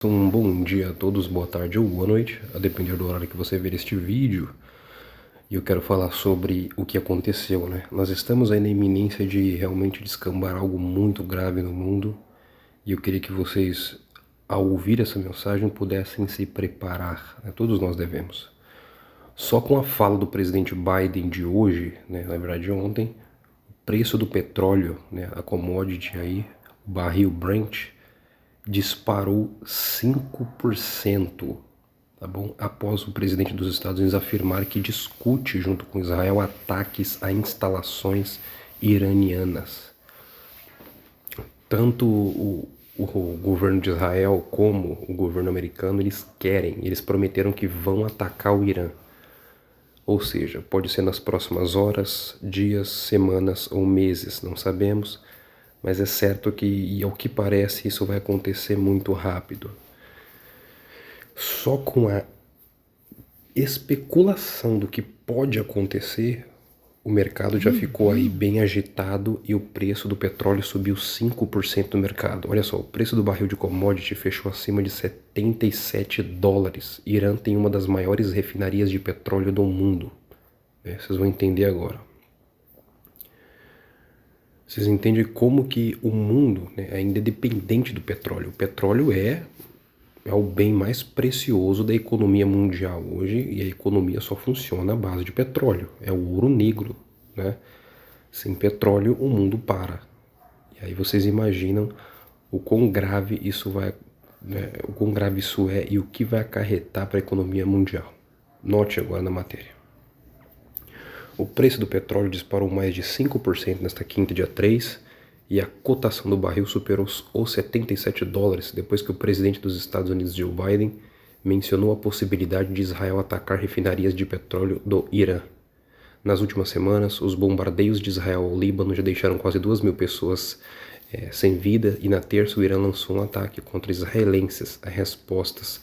Um bom dia a todos, boa tarde ou boa noite, a depender do horário que você ver este vídeo. E eu quero falar sobre o que aconteceu, né? Nós estamos aí na iminência de realmente descambar algo muito grave no mundo. E eu queria que vocês, ao ouvir essa mensagem, pudessem se preparar, né? Todos nós devemos. Só com a fala do presidente Biden de hoje, né, na verdade ontem, o preço do petróleo, né, a commodity aí, o barril Brent, disparou 5%, tá bom? Após o presidente dos Estados Unidos afirmar que discute junto com Israel ataques a instalações iranianas. Tanto o governo de Israel como o governo americano, eles prometeram que vão atacar o Irã. Ou seja, pode ser nas próximas horas, dias, semanas ou meses, não sabemos, mas é certo que, e ao que parece, isso vai acontecer muito rápido. Só com a especulação do que pode acontecer, o mercado já ficou aí bem agitado e o preço do petróleo subiu 5% no mercado. Olha só, o preço do barril de commodity fechou acima de $77. Irã tem uma das maiores refinarias de petróleo do mundo. Vocês vão entender agora. Vocês entendem como que o mundo, né, ainda é dependente do petróleo. O petróleo é o bem mais precioso da economia mundial hoje, e a economia só funciona à base de petróleo. É o ouro negro, né? Sem petróleo o mundo para. E aí vocês imaginam o quão grave isso vai, né, o quão grave isso é e o que vai acarretar para a economia mundial. Note agora na matéria. O preço do petróleo disparou mais de 5% nesta quinta, dia 3, e a cotação do barril superou os $77 depois que o presidente dos Estados Unidos, Joe Biden, mencionou a possibilidade de Israel atacar refinarias de petróleo do Irã. Nas últimas semanas, os bombardeios de Israel ao Líbano já deixaram quase 2.000 pessoas sem vida, e na terça o Irã lançou um ataque contra israelenses a respostas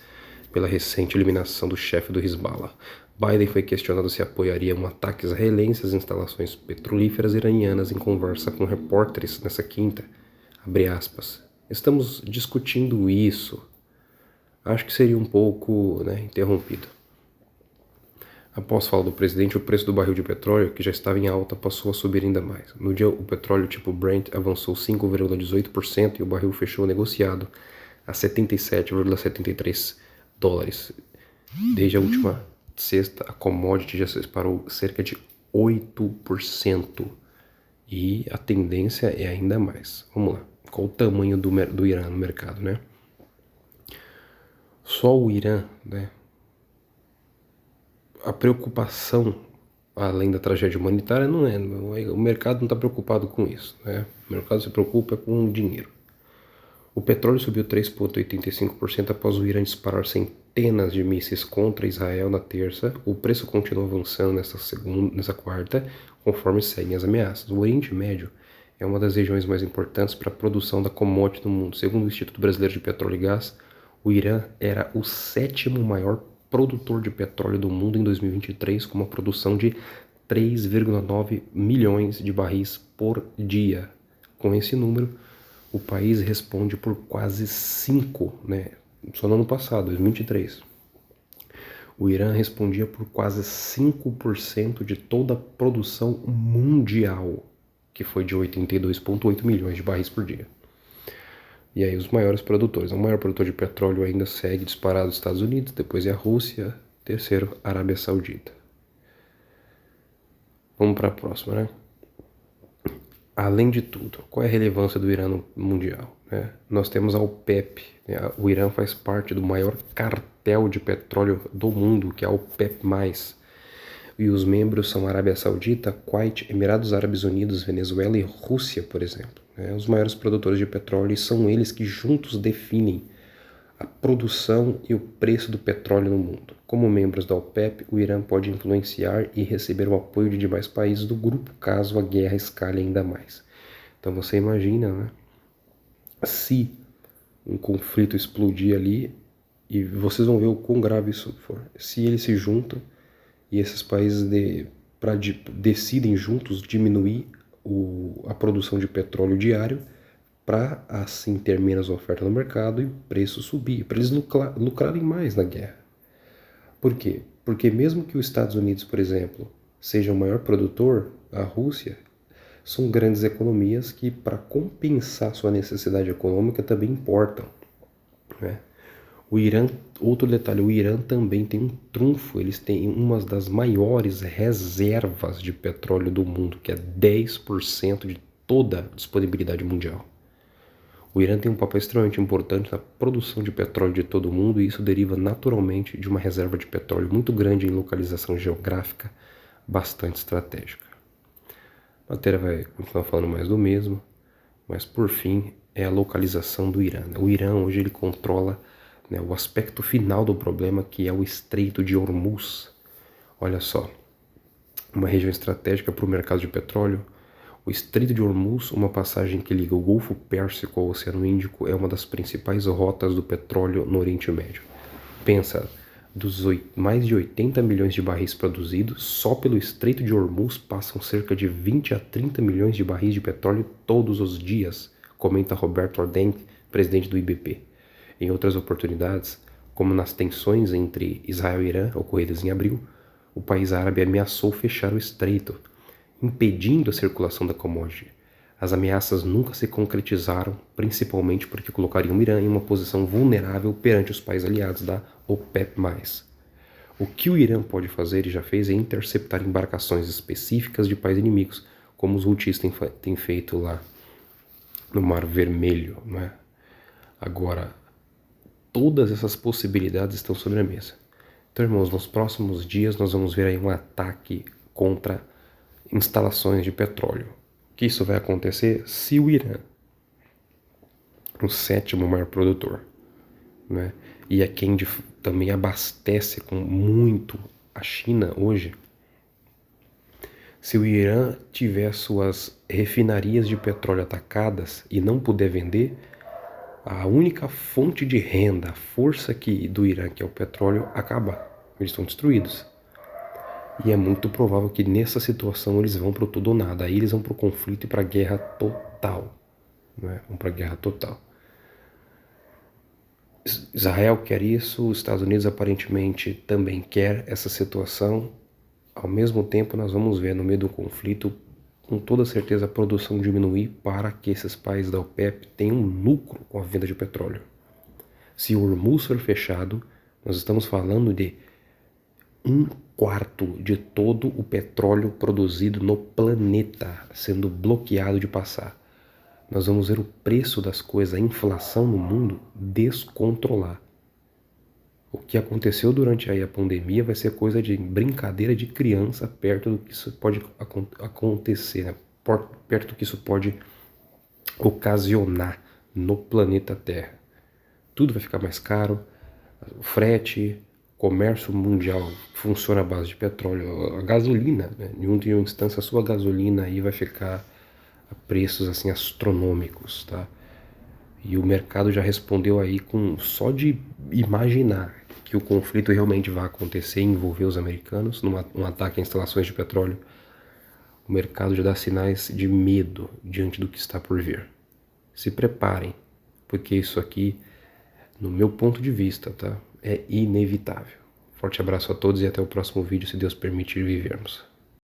pela recente eliminação do chefe do Hezbollah. Biden foi questionado se apoiaria um ataque israelense às instalações petrolíferas iranianas em conversa com repórteres nessa quinta. Abre aspas. Estamos discutindo isso. Acho que seria um pouco, interrompido. Após fala do presidente, o preço do barril de petróleo, que já estava em alta, passou a subir ainda mais. No dia, o petróleo tipo Brent avançou 5,18% e o barril fechou negociado a $77,73. Desde a última sexta, a commodity já se disparou cerca de 8%. E a tendência é ainda mais. Vamos lá. Qual o tamanho do Irã no mercado, né? Só o Irã, né? A preocupação, além da tragédia humanitária, não é. O mercado não está preocupado com isso, né? O mercado se preocupa com o dinheiro. O petróleo subiu 3,85% após o Irã disparar centenas de mísseis contra Israel na terça. O preço continua avançando nessa quarta, conforme seguem as ameaças. O Oriente Médio é uma das regiões mais importantes para a produção da commodity no mundo. Segundo o Instituto Brasileiro de Petróleo e Gás, o Irã era o 7º maior produtor de petróleo do mundo em 2023, com uma produção de 3,9 milhões de barris por dia. Com esse número, o país responde por quase 5, né? Só no ano passado, 2023. O Irã respondia por quase 5% de toda a produção mundial, que foi de 82,8 milhões de barris por dia. E aí os maiores produtores. O maior produtor de petróleo ainda segue disparado os Estados Unidos, depois é a Rússia, terceiro, a Arábia Saudita. Vamos para a próxima, né? Além de tudo, qual é a relevância do Irã no mundial? Nós temos a OPEP, né? O Irã faz parte do maior cartel de petróleo do mundo, que é a OPEP+. E os membros são Arábia Saudita, Kuwait, Emirados Árabes Unidos, Venezuela e Rússia, por exemplo. Os maiores produtores de petróleo, e são eles que juntos definem a produção e o preço do petróleo no mundo. Como membros da OPEP, o Irã pode influenciar e receber o apoio de demais países do grupo, caso a guerra escale ainda mais. Então você imagina, né? Se um conflito explodir ali, e vocês vão ver o quão grave isso for, se eles se juntam e esses países decidem juntos diminuir a produção de petróleo diário, para assim ter menos oferta no mercado e o preço subir, para eles lucrarem mais na guerra. Por quê? Porque mesmo que os Estados Unidos, por exemplo, seja o maior produtor, a Rússia são grandes economias que, para compensar sua necessidade econômica, também importam, né? O Irã, outro detalhe, o Irã também tem um trunfo, eles têm uma das maiores reservas de petróleo do mundo, que é 10% de toda a disponibilidade mundial. O Irã tem um papel extremamente importante na produção de petróleo de todo o mundo e isso deriva naturalmente de uma reserva de petróleo muito grande em localização geográfica bastante estratégica. A matéria vai continuar falando mais do mesmo, mas por fim é a localização do Irã. O Irã hoje ele controla, né, o aspecto final do problema, que é o Estreito de Hormuz. Olha só, uma região estratégica para o mercado de petróleo. O Estreito de Hormuz, uma passagem que liga o Golfo Pérsico ao Oceano Índico, é uma das principais rotas do petróleo no Oriente Médio. Pensa, dos mais de 80 milhões de barris produzidos, só pelo Estreito de Hormuz passam cerca de 20 a 30 milhões de barris de petróleo todos os dias, comenta Roberto Ardent, presidente do IBP. Em outras oportunidades, como nas tensões entre Israel e Irã, ocorridas em abril, o país árabe ameaçou fechar o estreito, impedindo a circulação da commodity. As ameaças nunca se concretizaram, principalmente porque colocariam o Irã em uma posição vulnerável perante os países aliados da OPEP+. O que o Irã pode fazer e já fez é interceptar embarcações específicas de países inimigos, como os Houthis têm feito lá no Mar Vermelho, né? Agora, todas essas possibilidades estão sobre a mesa. Então, irmãos, nos próximos dias nós vamos ver aí um ataque contra instalações de petróleo. Que isso vai acontecer se o Irã, o sétimo maior produtor, né, e é quem também abastece com muito a China hoje, se o Irã tiver suas refinarias de petróleo atacadas e não puder vender, a única fonte de renda, a força do Irã, que é o petróleo, acaba. Eles estão destruídos. E é muito provável que nessa situação eles vão para o tudo ou nada. Aí eles vão para o conflito e para a guerra total. Né? Vão para a guerra total. Israel quer isso, os Estados Unidos aparentemente também quer essa situação. Ao mesmo tempo, nós vamos ver no meio do conflito, com toda certeza, a produção diminuir para que esses países da OPEP tenham lucro com a venda de petróleo. Se o Hormuz for fechado, nós estamos falando de 1/4 de todo o petróleo produzido no planeta sendo bloqueado de passar. Nós vamos ver o preço das coisas, a inflação no mundo descontrolar. O que aconteceu durante aí a pandemia vai ser coisa de brincadeira de criança perto do que isso pode acontecer, né? Perto do que isso pode ocasionar no planeta Terra. Tudo vai ficar mais caro, o frete, comércio mundial funciona à base de petróleo, a gasolina, né? Em última instância, a sua gasolina aí vai ficar a preços assim astronômicos, tá? E o mercado já respondeu aí com só de imaginar que o conflito realmente vai acontecer e envolver os americanos num ataque a instalações de petróleo. O mercado já dá sinais de medo diante do que está por vir. Se preparem, porque isso aqui, no meu ponto de vista, tá, é inevitável. Forte abraço a todos e até o próximo vídeo, se Deus permitir vivermos.